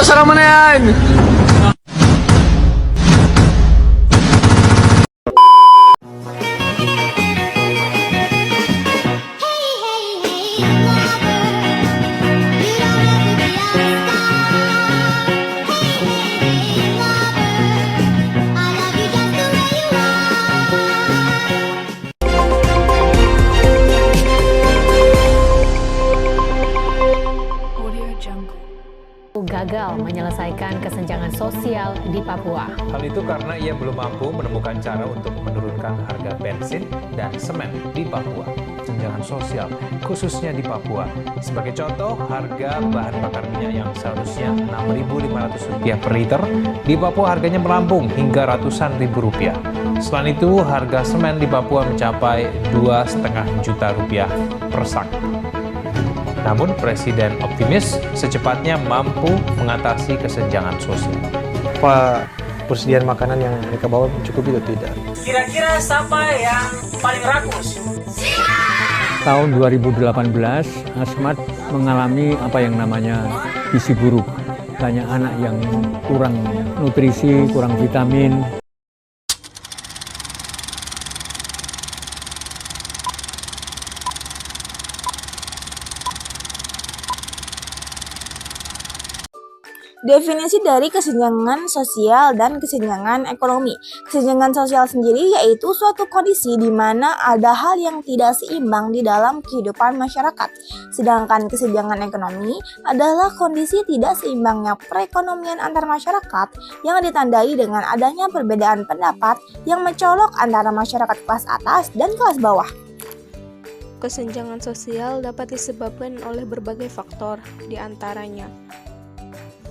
sarang mana yan? Gagal menyelesaikan kesenjangan sosial di Papua. Hal itu karena ia belum mampu menemukan cara untuk menurunkan harga bensin dan semen di Papua. Kesenjangan sosial, khususnya di Papua. Sebagai contoh, harga bahan bakar minyak yang seharusnya Rp6.500 per liter, di Papua harganya melambung hingga ratusan ribu rupiah. Selain itu, harga semen di Papua mencapai Rp2,5 juta per sak. Namun Presiden optimis secepatnya mampu mengatasi kesenjangan sosial. Apa persediaan makanan yang mereka bawa cukup itu tidak? Kira-kira siapa yang paling rakus? Tahun 2018, Asmat mengalami apa yang namanya gizi buruk. Banyak anak yang kurang nutrisi, kurang vitamin. Definisi dari kesenjangan sosial dan kesenjangan ekonomi. Kesenjangan sosial sendiri yaitu suatu kondisi di mana ada hal yang tidak seimbang di dalam kehidupan masyarakat. Sedangkan kesenjangan ekonomi adalah kondisi tidak seimbangnya perekonomian antar masyarakat yang ditandai dengan adanya perbedaan pendapat yang mencolok antara masyarakat kelas atas dan kelas bawah. Kesenjangan sosial dapat disebabkan oleh berbagai faktor, di antaranya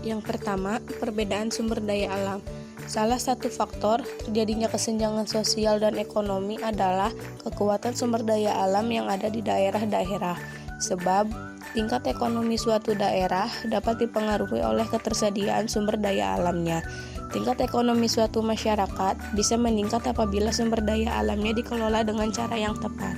yang pertama, perbedaan sumber daya alam. Salah satu faktor terjadinya kesenjangan sosial dan ekonomi adalah kekuatan sumber daya alam yang ada di daerah-daerah. Sebab, tingkat ekonomi suatu daerah dapat dipengaruhi oleh ketersediaan sumber daya alamnya. Tingkat ekonomi suatu masyarakat bisa meningkat apabila sumber daya alamnya dikelola dengan cara yang tepat.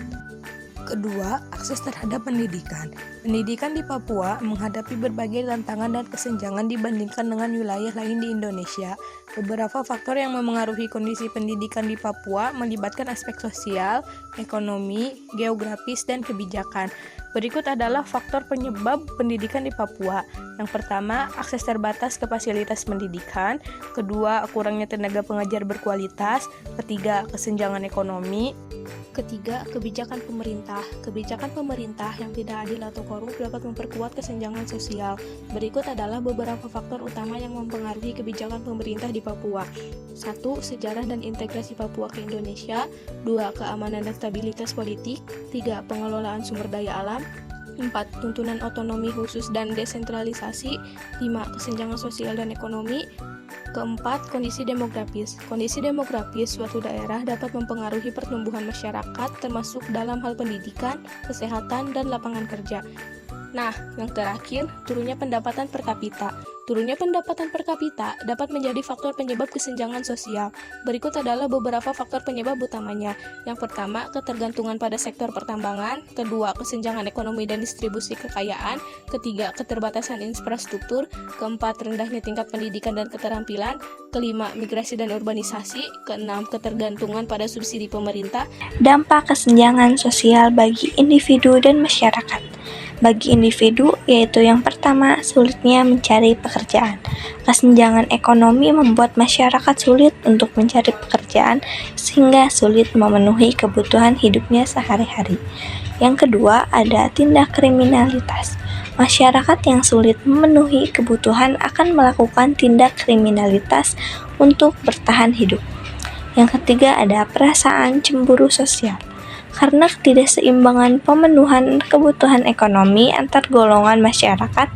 Kedua, akses terhadap pendidikan. Pendidikan di Papua menghadapi berbagai tantangan dan kesenjangan dibandingkan dengan wilayah lain di Indonesia. Beberapa faktor yang memengaruhi kondisi pendidikan di Papua melibatkan aspek sosial, ekonomi, geografis, dan kebijakan. Berikut adalah faktor penyebab pendidikan di Papua. Yang pertama, akses terbatas ke fasilitas pendidikan. Kedua, kurangnya tenaga pengajar berkualitas. Ketiga, kesenjangan ekonomi. Ketiga, kebijakan pemerintah. Kebijakan pemerintah yang tidak adil atau korup dapat memperkuat kesenjangan sosial. Berikut adalah beberapa faktor utama yang mempengaruhi kebijakan pemerintah di Papua. 1. Sejarah dan integrasi Papua ke Indonesia. 2. Keamanan dan stabilitas politik. 3. Pengelolaan sumber daya alam. 4. Tuntunan otonomi khusus dan desentralisasi. 5. Kesenjangan sosial dan ekonomi. Keempat, kondisi demografis. Kondisi demografis suatu daerah dapat mempengaruhi pertumbuhan masyarakat termasuk dalam hal pendidikan, kesehatan, dan lapangan kerja. Nah, yang terakhir, turunnya pendapatan per kapita. Turunnya pendapatan per kapita dapat menjadi faktor penyebab kesenjangan sosial. Berikut adalah beberapa faktor penyebab utamanya. Yang pertama, ketergantungan pada sektor pertambangan. Kedua, kesenjangan ekonomi dan distribusi kekayaan. Ketiga, keterbatasan infrastruktur. Keempat, rendahnya tingkat pendidikan dan keterampilan. Kelima, migrasi dan urbanisasi. Keenam, ketergantungan pada subsidi pemerintah. Dampak kesenjangan sosial bagi individu dan masyarakat. Bagi individu, yaitu yang pertama, sulitnya mencari pekerjaan. Kesenjangan ekonomi membuat masyarakat sulit untuk mencari pekerjaan sehingga sulit memenuhi kebutuhan hidupnya sehari-hari. Yang kedua, ada tindak kriminalitas. Masyarakat yang sulit memenuhi kebutuhan akan melakukan tindak kriminalitas untuk bertahan hidup. Yang ketiga, ada perasaan cemburu sosial. Karena ketidakseimbangan pemenuhan kebutuhan ekonomi antar golongan masyarakat,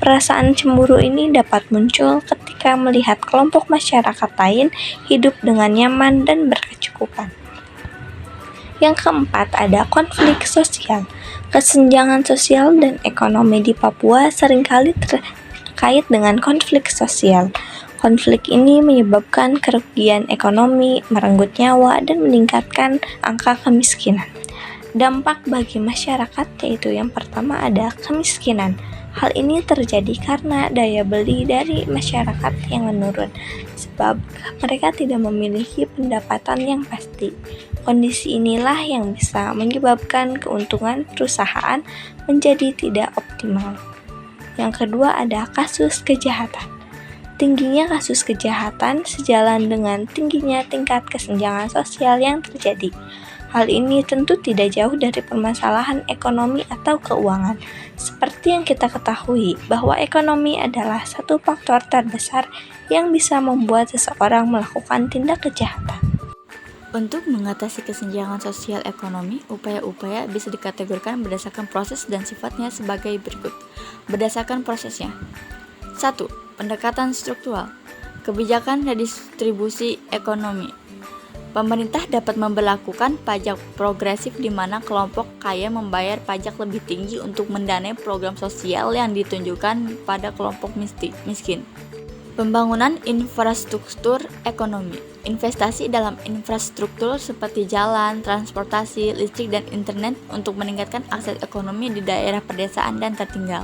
perasaan cemburu ini dapat muncul ketika melihat kelompok masyarakat lain hidup dengan nyaman dan berkecukupan. Yang keempat, ada konflik sosial. Kesenjangan sosial dan ekonomi di Papua seringkali terkait dengan konflik sosial. Konflik ini menyebabkan kerugian ekonomi, merenggut nyawa, dan meningkatkan angka kemiskinan. Dampak bagi masyarakat yaitu yang pertama ada kemiskinan. Hal ini terjadi karena daya beli dari masyarakat yang menurun, sebab mereka tidak memiliki pendapatan yang pasti. Kondisi inilah yang bisa menyebabkan keuntungan perusahaan menjadi tidak optimal. Yang kedua ada kasus kejahatan. Tingginya kasus kejahatan sejalan dengan tingginya tingkat kesenjangan sosial yang terjadi. Hal ini tentu tidak jauh dari permasalahan ekonomi atau keuangan. Seperti yang kita ketahui bahwa ekonomi adalah satu faktor terbesar yang bisa membuat seseorang melakukan tindak kejahatan. Untuk mengatasi kesenjangan sosial ekonomi, upaya-upaya bisa dikategorikan berdasarkan proses dan sifatnya sebagai berikut. Berdasarkan prosesnya. 1. Pendekatan struktural. Kebijakan redistribusi ekonomi. Pemerintah dapat memberlakukan pajak progresif di mana kelompok kaya membayar pajak lebih tinggi untuk mendanai program sosial yang ditunjukkan pada kelompok miskin. Pembangunan infrastruktur ekonomi. Investasi dalam infrastruktur seperti jalan, transportasi, listrik, dan internet untuk meningkatkan akses ekonomi di daerah pedesaan dan tertinggal.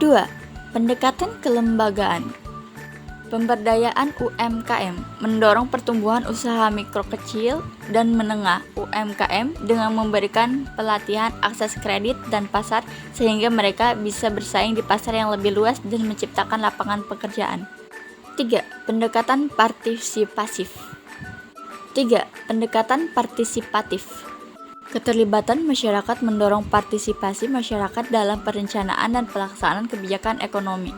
2. Pendekatan kelembagaan. Pemberdayaan UMKM mendorong pertumbuhan usaha mikro kecil dan menengah UMKM dengan memberikan pelatihan akses kredit dan pasar sehingga mereka bisa bersaing di pasar yang lebih luas dan menciptakan lapangan pekerjaan. 3. Pendekatan partisipatif. Keterlibatan masyarakat mendorong partisipasi masyarakat dalam perencanaan dan pelaksanaan kebijakan ekonomi.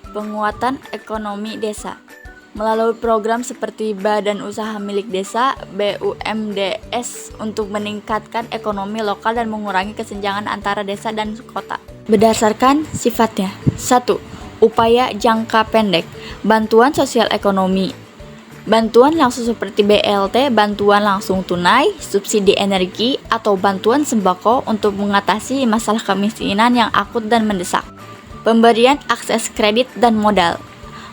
Penguatan ekonomi desa melalui program seperti Badan Usaha Milik Desa (BUMDes) untuk meningkatkan ekonomi lokal dan mengurangi kesenjangan antara desa dan kota. Berdasarkan sifatnya. 1. Upaya jangka pendek. Bantuan sosial ekonomi. Bantuan langsung seperti BLT, bantuan langsung tunai, subsidi energi, atau bantuan sembako untuk mengatasi masalah kemiskinan yang akut dan mendesak. Pemberian akses kredit dan modal.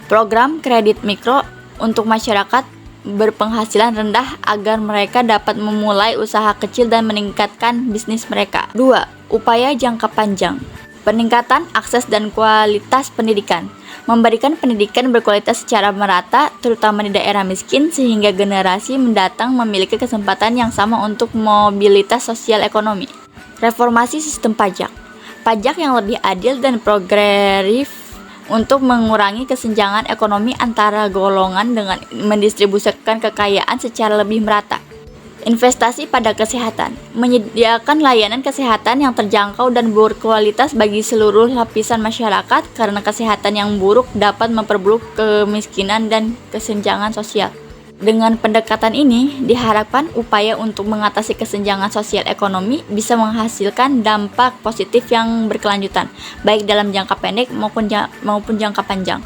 Program kredit mikro untuk masyarakat berpenghasilan rendah agar mereka dapat memulai usaha kecil dan meningkatkan bisnis mereka. 2. Upaya jangka panjang. Peningkatan akses dan kualitas pendidikan. Memberikan pendidikan berkualitas secara merata, terutama di daerah miskin, sehingga generasi mendatang memiliki kesempatan yang sama untuk mobilitas sosial ekonomi. Reformasi sistem pajak. Pajak yang lebih adil dan progresif untuk mengurangi kesenjangan ekonomi antara golongan dengan mendistribusikan kekayaan secara lebih merata. Investasi pada kesehatan. Menyediakan layanan kesehatan yang terjangkau dan berkualitas bagi seluruh lapisan masyarakat karena kesehatan yang buruk dapat memperburuk kemiskinan dan kesenjangan sosial. Dengan pendekatan ini, diharapkan upaya untuk mengatasi kesenjangan sosial ekonomi bisa menghasilkan dampak positif yang berkelanjutan, baik dalam jangka pendek maupun jangka panjang.